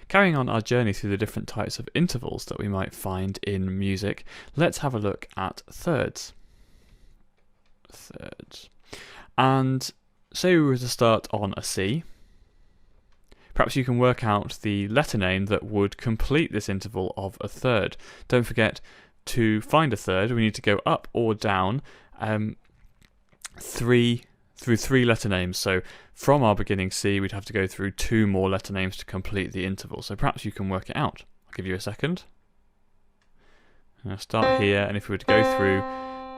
Carrying on our journey through the different types of intervals that we might find in music, let's have a look at thirds. Thirds. And say we were to start on a C. Perhaps you can work out the letter name that would complete this interval of a third. Don't forget, to find a third, we need to go up or down through three letter names. So from our beginning C, we'd have to go through 2 more letter names to complete the interval. So perhaps you can work it out. I'll give you a second. I'll start here, and if we were to go through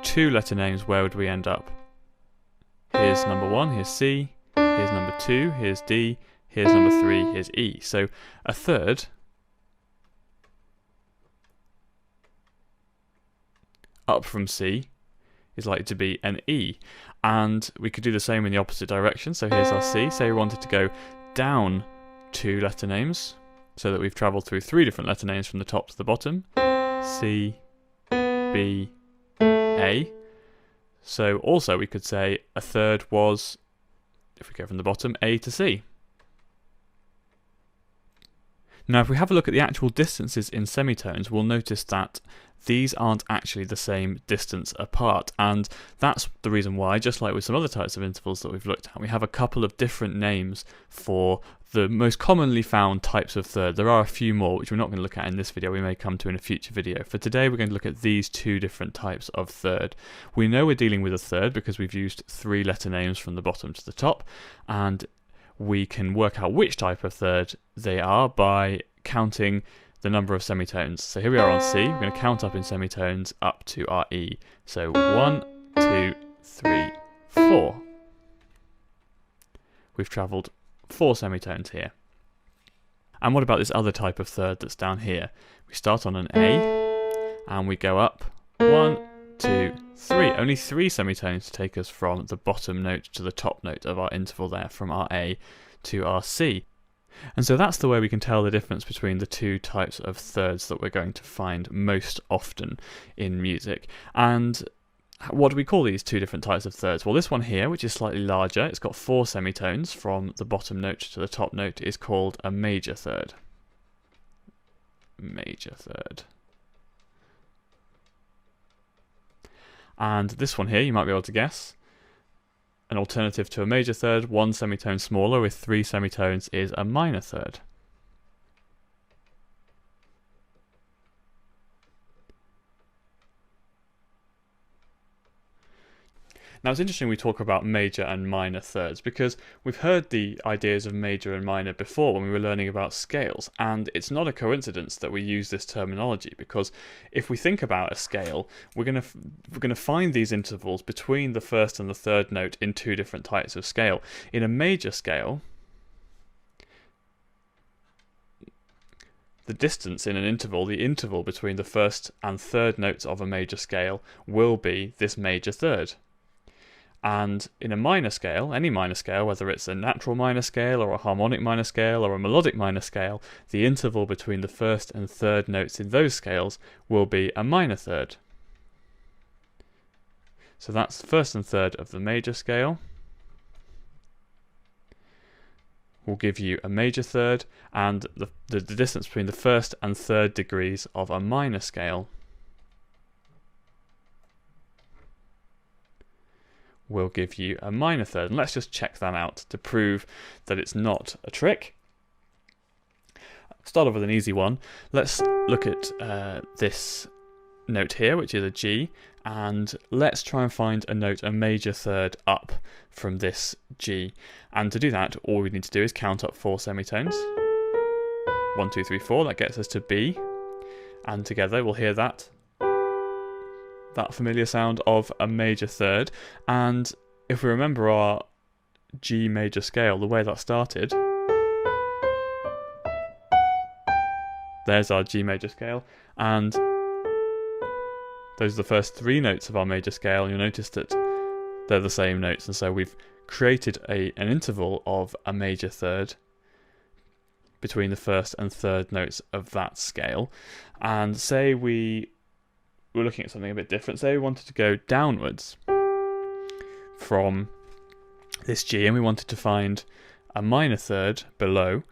2 letter names, where would we end up? Here's number 1, here's C, here's number 2, here's D, here's number 3, here's E. So a third up from C is likely to be an E. And we could do the same in the opposite direction. So here's our C. Say we wanted to go down 2 letter names, so that we've travelled through 3 different letter names from the top to the bottom. C, B, A. So also we could say a third was, if we go from the bottom, A to C. Now if we have a look at the actual distances in semitones, we'll notice that these aren't actually the same distance apart, and that's the reason why, just like with some other types of intervals that we've looked at, we have a couple of different names for the most commonly found types of third. There are a few more which we're not going to look at in this video, we may come to in a future video. For today we're going to look at these 2 different types of third. We know we're dealing with a third because we've used 3 letter names from the bottom to the top, and we can work out which type of third they are by counting the number of semitones. So here we are on C, we're going to count up in semitones up to our E. So 1, 2, 3, 4. We've travelled 4 semitones here. And what about this other type of third that's down here? We start on an A and we go up 1, 2, 3. Only 3 semitones to take us from the bottom note to the top note of our interval there, from our A to our C. And so that's the way we can tell the difference between the 2 types of thirds that we're going to find most often in music. And what do we call these 2 different types of thirds? Well, this one here, which is slightly larger, it's got 4 semitones from the bottom note to the top note, is called a major third. Major third. And this one here, you might be able to guess, an alternative to a major third, 1 semitone smaller with 3 semitones, is a minor third. Now it's interesting we talk about major and minor thirds because we've heard the ideas of major and minor before when we were learning about scales, and it's not a coincidence that we use this terminology, because if we think about a scale, we're going to find these intervals between the first and the third note in 2 different types of scale. In a major scale, the distance in an interval, the interval between the first and third notes of a major scale, will be this major third. And in a minor scale, any minor scale, whether it's a natural minor scale or a harmonic minor scale or a melodic minor scale, the interval between the first and third notes in those scales will be a minor third. So that's the first and third of the major scale. Will give you a major third, and the distance between the first and third degrees of a minor scale will give you a minor third. And let's just check that out to prove that it's not a trick. Start off with an easy one. Let's look at this note here, which is a G, and let's try and find a note a major third up from this G. And to do that, all we need to do is count up 4 semitones. 1, 2, 3, 4. That gets us to B, and together we'll hear that familiar sound of a major third. And if we remember our G major scale, the way that started, there's our G major scale, and those are the first 3 notes of our major scale, and you'll notice that they're the same notes, and so we've created an interval of a major third between the first and third notes of that scale. And say we're looking at something a bit different. Say we wanted to go downwards from this G, and we wanted to find a minor third below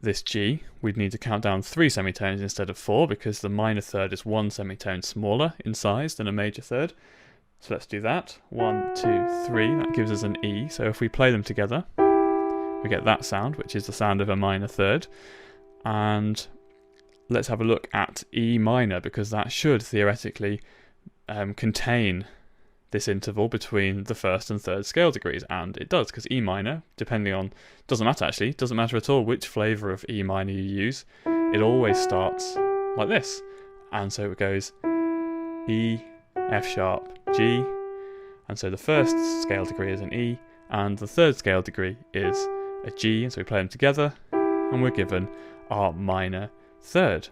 this G, we'd need to count down 3 semitones instead of 4, because the minor third is 1 semitone smaller in size than a major third. So let's do that. 1, 2, 3. That gives us an E. So if we play them together, we get that sound, which is the sound of a minor third. And let's have a look at E minor, because that should theoretically contain this interval between the first and third scale degrees, and it does, because E minor, depending on, doesn't matter at all which flavour of E minor you use, it always starts like this. And so it goes E, F sharp, G, and so the first scale degree is an E, and the third scale degree is a G, and so we play them together, and we're given our minor third.